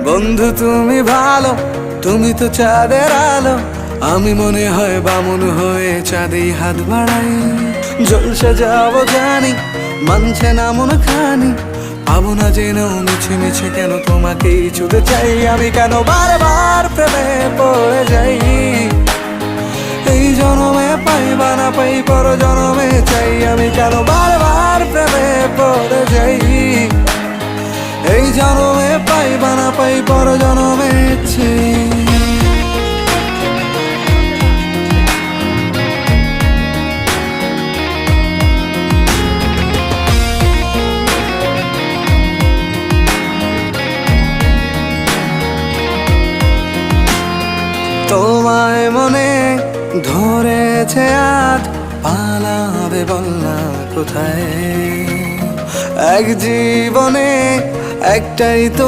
বন্ধু তুমি ভালো, তুমি তো চাঁদের আলো, আমি মনে হয় বামুন হয়ে চাঁদে হাত বাড়াই। জলসে যাব জানি, মানছে না মন খানি, পাবো না জেনেও মিছে মিছে কেন তোমাকেই ছুঁতে চাই। আমি কেন বারবার প্রেমে পড়ে যাই, এই জনমে পাই বা না পাই পর জনমে চাই। আমি কেন বারবার প্রেমে পড়ে যাই, এই জনমে পাই বা না পাই পর জনমে চাই। তোমায় মনে ধরেছে আজ, পালাবে বলনা কোথায়? এক জীবনে একটাই তো